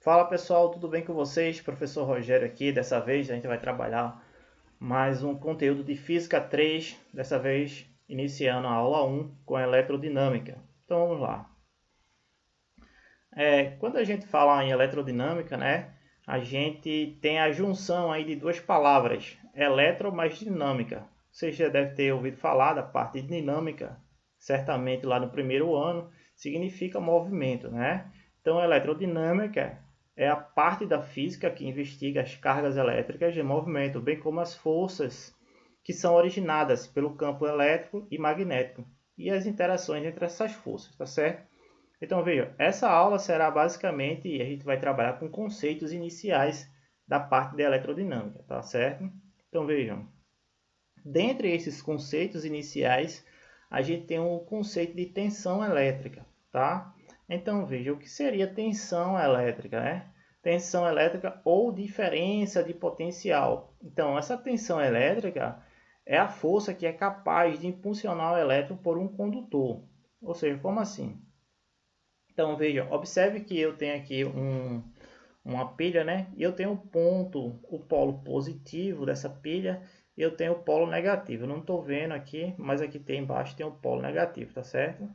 Fala pessoal, tudo bem com vocês? Professor Rogério aqui. Dessa vez a gente vai trabalhar mais um conteúdo de Física 3, dessa vez iniciando a aula 1 com eletrodinâmica. Então vamos lá. Quando a gente fala em eletrodinâmica, né, a gente tem a junção aí de duas palavras, eletro mais dinâmica. Você já deve ter ouvido falar da parte de dinâmica, certamente lá no primeiro ano, significa movimento, né? Então, eletrodinâmica é a parte da física que investiga as cargas elétricas de movimento, bem como as forças que são originadas pelo campo elétrico e magnético e as interações entre essas forças, tá certo? Então, veja, essa aula será basicamente, a gente vai trabalhar com conceitos iniciais da parte da eletrodinâmica, tá certo? Então, vejam, dentre esses conceitos iniciais, a gente tem o conceito de tensão elétrica, tá? Então, veja, o que seria tensão elétrica, né? Tensão elétrica ou diferença de potencial. Então, essa tensão elétrica é a força que é capaz de impulsionar o elétron por um condutor. Ou seja, como assim? Então, veja, observe que eu tenho aqui uma pilha, né? E eu tenho um ponto, o polo positivo dessa pilha, e eu tenho o polo negativo. Eu não estou vendo aqui, mas aqui tem embaixo tem o polo negativo, tá certo?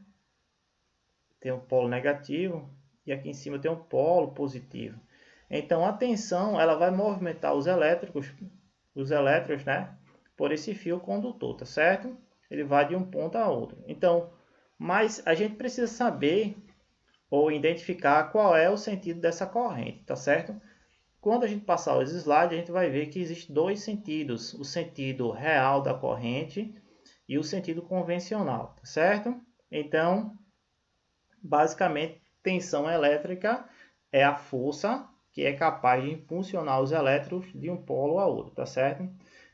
Tem o polo negativo e aqui em cima tem o polo positivo. Então a tensão ela vai movimentar os elétrons, né? Por esse fio condutor, tá certo? Ele vai de um ponto a outro. Então, mas a gente precisa saber ou identificar qual é o sentido dessa corrente, tá certo? Quando a gente passar os slides, a gente vai ver que existem dois sentidos, o sentido real da corrente e o sentido convencional, tá certo? Então, basicamente, tensão elétrica é a força que é capaz de impulsionar os elétrons de um polo a outro, tá certo?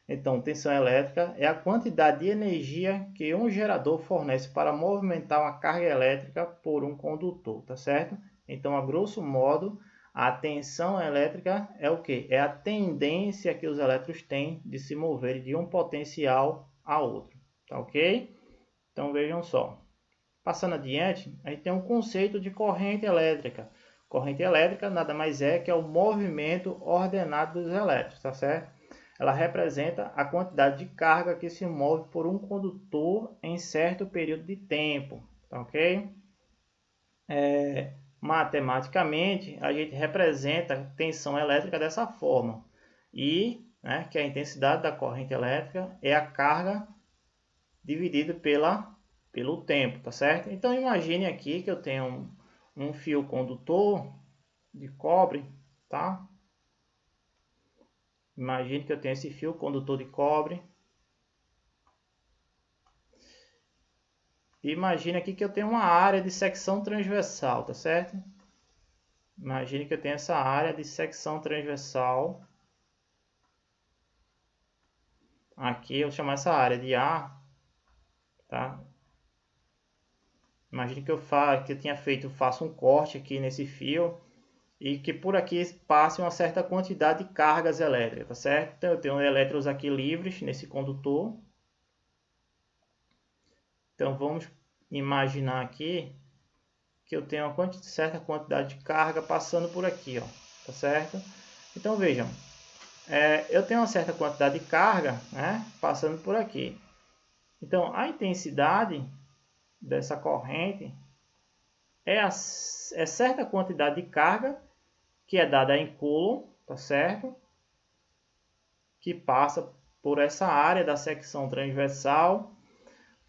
Então, tensão elétrica é a quantidade de energia que um gerador fornece para movimentar uma carga elétrica por um condutor, tá certo? Então, a grosso modo, a tensão elétrica é o quê? É a tendência que os elétrons têm de se mover de um potencial a outro, tá ok? Então, vejam só. Passando adiante, a gente tem um conceito de corrente elétrica. Corrente elétrica nada mais é que é o movimento ordenado dos elétrons, tá certo? Ela representa a quantidade de carga que se move por um condutor em certo período de tempo, tá ok? Matematicamente, a gente representa a tensão elétrica dessa forma. I, né, que é a intensidade da corrente elétrica, é a carga dividida pelo tempo, tá certo? Então, imagine aqui que eu tenho um fio condutor de cobre, tá? Imagine que eu tenho esse fio condutor de cobre. Imagine aqui que eu tenho uma área de secção transversal, tá certo? Imagine que eu tenho essa área de secção transversal. Aqui eu vou chamar essa área de A, tá? Imagine que eu faço um corte aqui nesse fio e que por aqui passe uma certa quantidade de cargas elétricas, tá certo? Então eu tenho elétrons aqui livres nesse condutor. Então vamos imaginar aqui que eu tenho uma certa quantidade de carga passando por aqui, ó, tá certo? Então vejam, eu tenho uma certa quantidade de carga, né, passando por aqui. Então a intensidade dessa corrente é certa quantidade de carga que é dada em Coulomb, tá certo? Que passa por essa área da secção transversal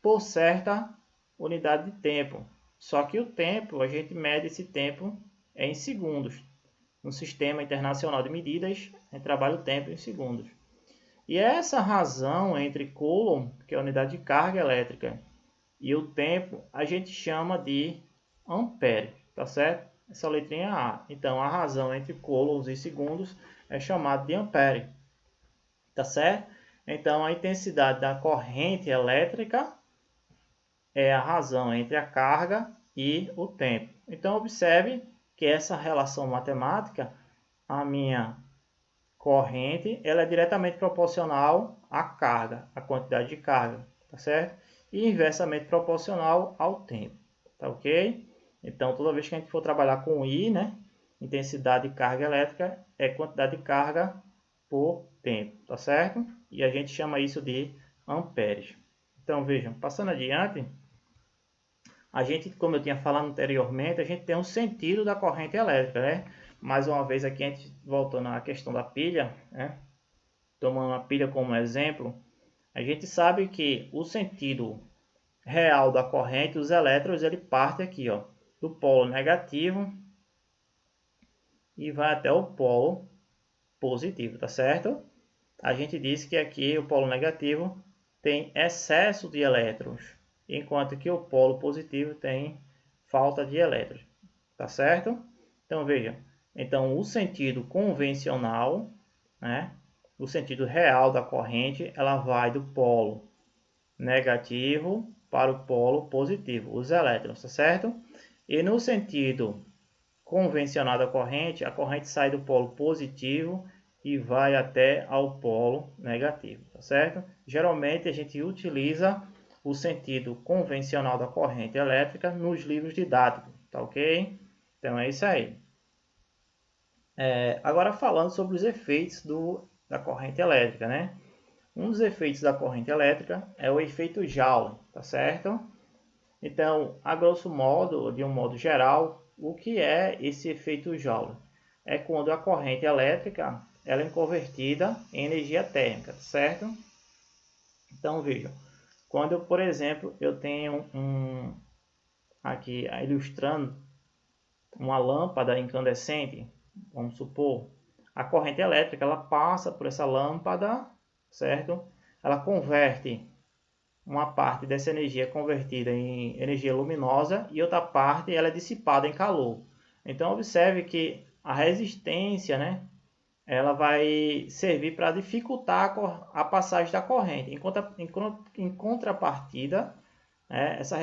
por certa unidade de tempo. Só que o tempo, a gente mede esse tempo em segundos. No Sistema Internacional de Medidas, a gente trabalha o tempo em segundos. E essa razão entre Coulomb, que é a unidade de carga elétrica, e o tempo, a gente chama de ampere, tá certo? Essa letrinha A. Então, a razão entre coulombs e segundos é chamada de ampere, tá certo? Então, a intensidade da corrente elétrica é a razão entre a carga e o tempo. Então, observe que essa relação matemática, a minha corrente, ela é diretamente proporcional à carga, à quantidade de carga, tá certo? E inversamente proporcional ao tempo, tá ok? Então, toda vez que a gente for trabalhar com I, né, Intensidade de carga elétrica é quantidade de carga por tempo, tá certo? E a gente chama isso de amperes. Então, vejam, passando adiante, a gente, como eu tinha falado anteriormente, a gente tem um sentido da corrente elétrica, né? Mais uma vez aqui, a gente voltando à questão da pilha, né? Tomando a pilha como exemplo, a gente sabe que o sentido real da corrente, os elétrons, ele parte aqui, ó, do polo negativo e vai até o polo positivo, tá certo? A gente disse que aqui o polo negativo tem excesso de elétrons, enquanto que o polo positivo tem falta de elétrons, tá certo? Então veja, então o sentido convencional, né, o sentido real da corrente, ela vai do polo negativo para o polo positivo, os elétrons, tá certo? E no sentido convencional da corrente, a corrente sai do polo positivo e vai até ao polo negativo, tá certo? Geralmente a gente utiliza o sentido convencional da corrente elétrica nos livros didáticos, tá ok? Então é isso aí. Agora falando sobre os efeitos da corrente elétrica, né? Um dos efeitos da corrente elétrica é o efeito Joule, tá certo? Então, a grosso modo, de um modo geral, o que é esse efeito Joule? É quando a corrente elétrica ela é convertida em energia térmica, certo? Então, vejam, quando, por exemplo, eu tenho aqui ilustrando uma lâmpada incandescente, vamos supor, a corrente elétrica ela passa por essa lâmpada, certo? Ela converte uma parte dessa energia convertida em energia luminosa e outra parte ela é dissipada em calor. Então observe que a resistência, né, ela vai servir para dificultar a passagem da corrente. Em contrapartida, né, essa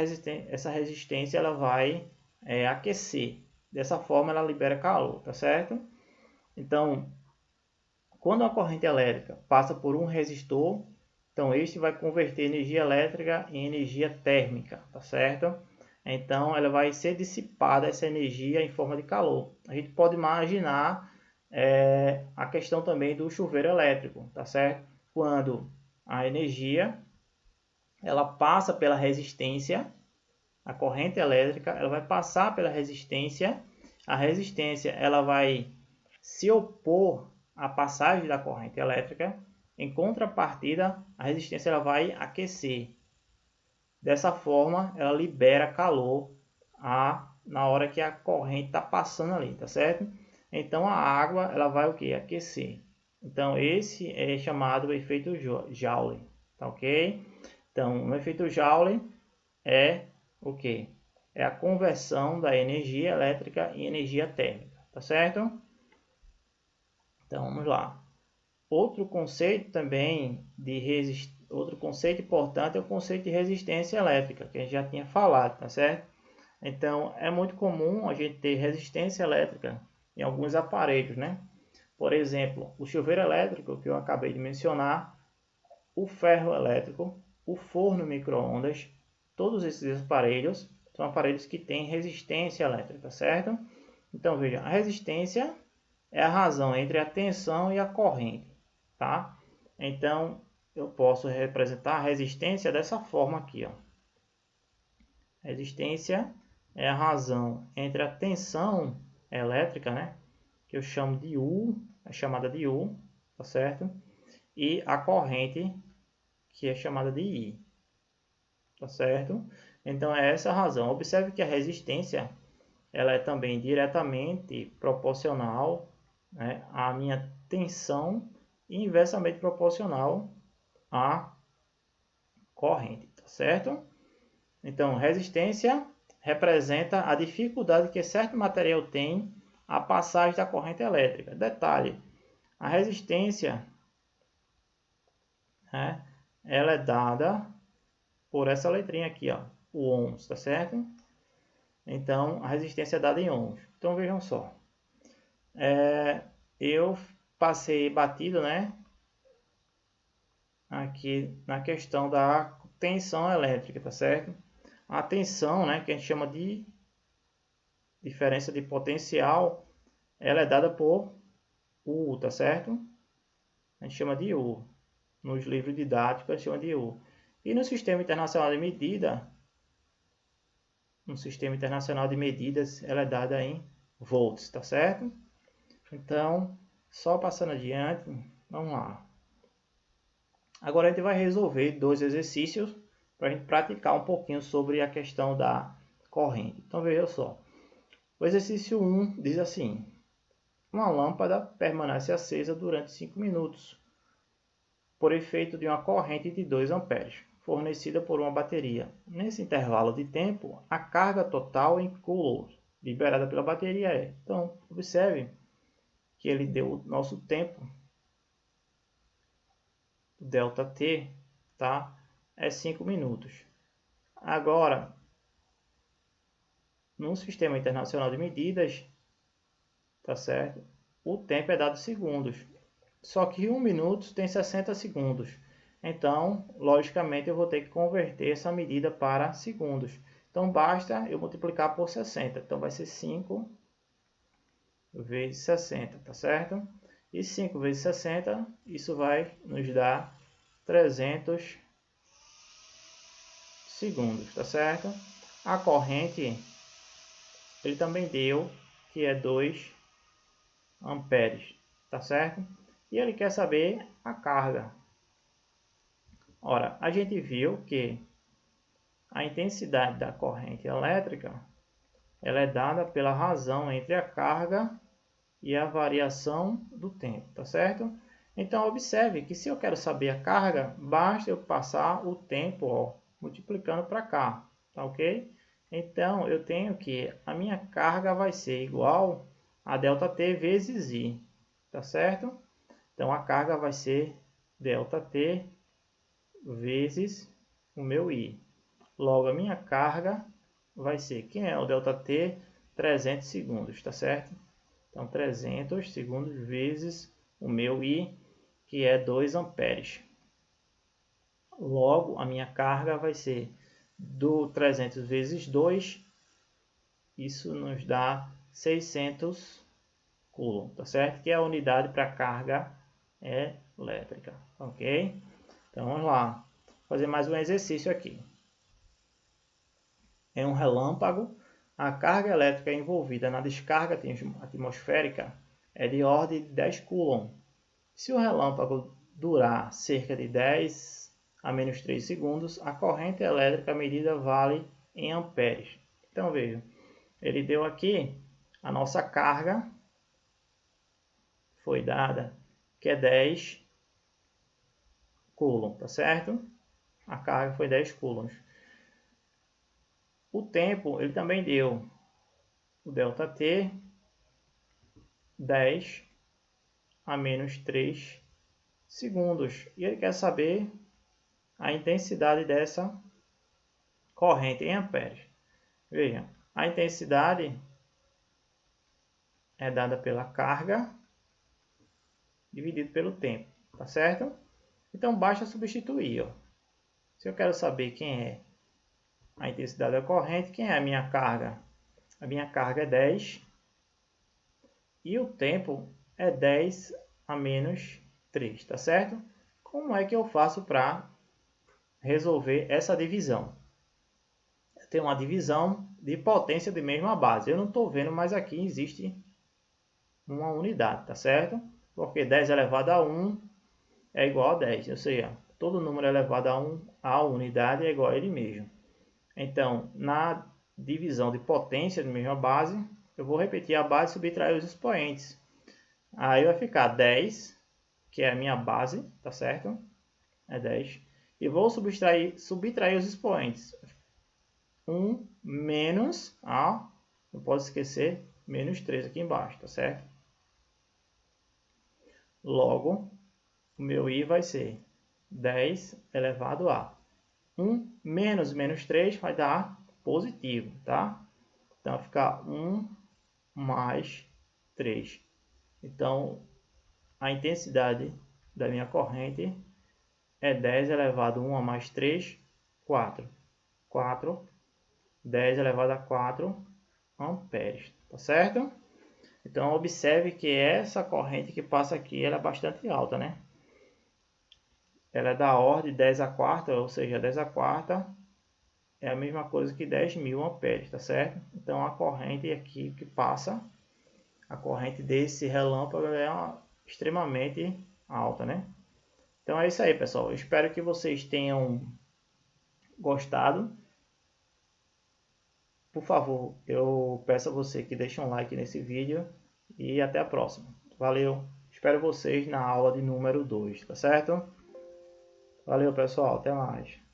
resistência ela vai aquecer. Dessa forma ela libera calor, tá certo? Então, quando a corrente elétrica passa por um resistor, então este vai converter energia elétrica em energia térmica, tá certo? Então ela vai ser dissipada essa energia em forma de calor. A gente pode imaginar a questão também do chuveiro elétrico, tá certo? Quando a energia ela passa pela resistência, a corrente elétrica ela vai passar pela resistência, a resistência ela vai se opor à passagem da corrente elétrica. Em contrapartida, a resistência ela vai aquecer. Dessa forma, ela libera calor na hora que a corrente está passando ali, tá certo? Então a água ela vai o que? Aquecer. Então esse é chamado efeito Joule, tá ok? Então o efeito Joule é o que? É a conversão da energia elétrica em energia térmica, tá certo? Então vamos lá. Outro conceito também outro conceito importante é o conceito de resistência elétrica, que a gente já tinha falado, tá certo? Então, é muito comum a gente ter resistência elétrica em alguns aparelhos, né? Por exemplo, o chuveiro elétrico, que eu acabei de mencionar, o ferro elétrico, o forno micro-ondas, todos esses aparelhos são aparelhos que têm resistência elétrica, certo? Então, veja, a resistência é a razão entre a tensão e a corrente, tá? Então, eu posso representar a resistência dessa forma aqui, ó. Resistência é a razão entre a tensão elétrica, né? Que eu chamo de U, é chamada de U, tá certo? E a corrente, que é chamada de I, tá certo? Então, é essa a razão. Observe que a resistência, ela é também diretamente proporcional, né, à minha tensão e inversamente proporcional à corrente, tá certo? Então, resistência representa a dificuldade que certo material tem à passagem da corrente elétrica. Detalhe, a resistência, né, ela é dada por essa letrinha aqui, ó, o ohms, tá certo? Então, a resistência é dada em ohms. Então, vejam só. Eu passei batido, né, aqui na questão da tensão elétrica, tá certo? A tensão, né, que a gente chama de diferença de potencial, ela é dada por U, tá certo? A gente chama de U. Nos livros didáticos, a gente chama de U. E no Sistema Internacional de Medida, no Sistema Internacional de Medidas, ela é dada em volts, tá certo? Então, só passando adiante, vamos lá. Agora a gente vai resolver 2 exercícios para a gente praticar um pouquinho sobre a questão da corrente. Então veja só. O exercício 1 diz assim: uma lâmpada permanece acesa durante 5 minutos por efeito de uma corrente de 2 amperes, fornecida por uma bateria. Nesse intervalo de tempo, a carga total em coulombs liberada pela bateria é. Então, observe que ele deu o nosso tempo, ΔT, tá? É 5 minutos. Agora, no Sistema Internacional de Medidas, tá certo? O tempo é dado segundos. Só que 1 minuto tem 60 segundos. Então, logicamente, eu vou ter que converter essa medida para segundos. Então, basta eu multiplicar por 60. Então, vai ser 5 vezes 60, tá certo? E 5 vezes 60, isso vai nos dar 300 segundos, tá certo? A corrente, ele também deu, que é 2 amperes, tá certo? E ele quer saber a carga. Ora, a gente viu que a intensidade da corrente elétrica ela é dada pela razão entre a carga e a variação do tempo, tá certo? Então, observe que se eu quero saber a carga, basta eu passar o tempo, ó, multiplicando para cá, tá ok? Então, eu tenho que a minha carga vai ser igual a ΔT vezes I, tá certo? Então, a carga vai ser ΔT vezes o meu I. Logo, a minha carga vai ser, quem é o ΔT? 300 segundos, tá certo? Então, 300 segundos vezes o meu I, que é 2 amperes. Logo, a minha carga vai ser do 300 vezes 2, isso nos dá 600 coulomb, tá certo? Que é a unidade para carga elétrica, ok? Então, vamos lá, fazer mais um exercício aqui. Em um relâmpago, a carga elétrica envolvida na descarga atmosférica é de ordem de 10 coulomb. Se o relâmpago durar cerca de 10 a menos 3 segundos, a corrente elétrica medida vale em amperes. Então, veja, ele deu aqui a nossa carga, foi dada, que é 10 coulomb, tá certo? A carga foi 10 coulombs. O tempo, ele também deu o ΔT, 10 a menos 3 segundos. E ele quer saber a intensidade dessa corrente em amperes. Veja, a intensidade é dada pela carga dividido pelo tempo, tá certo? Então, basta substituir. Ó. Se eu quero saber quem é a intensidade da corrente, quem é a minha carga? A minha carga é 10 e o tempo é 10 a menos 3, tá certo? Como é que eu faço para resolver essa divisão? Eu tenho uma divisão de potência de mesma base. Eu não estou vendo, mas aqui existe uma unidade, tá certo? Porque 10 elevado a 1 é igual a 10. Ou seja, todo número elevado a 1 a unidade é igual a ele mesmo. Então, na divisão de potência de mesma base, eu vou repetir a base e subtrair os expoentes. Aí vai ficar 10, que é a minha base, tá certo? É 10. E vou subtrair os expoentes. 1 menos, não posso esquecer, menos 3 aqui embaixo, tá certo? Logo, o meu I vai ser 10 elevado a 1 menos menos 3 vai dar positivo, tá? Então, vai ficar 1 mais 3. Então, a intensidade da minha corrente é 10 elevado a 1 a mais 3, 4. 4, 10 elevado a 4 amperes, tá certo? Então observe que essa corrente que passa aqui, ela é bastante alta, né? Ela é da ordem 10 a quarta, ou seja, 10 a quarta é a mesma coisa que 10.000 amperes, tá certo? Então a corrente aqui que passa, a corrente desse relâmpago é extremamente alta, né? Então é isso aí, pessoal. Eu espero que vocês tenham gostado. Por favor, eu peço a você que deixe um like nesse vídeo e até a próxima. Valeu! Espero vocês na aula de número 2, tá certo? Valeu, pessoal. Até mais.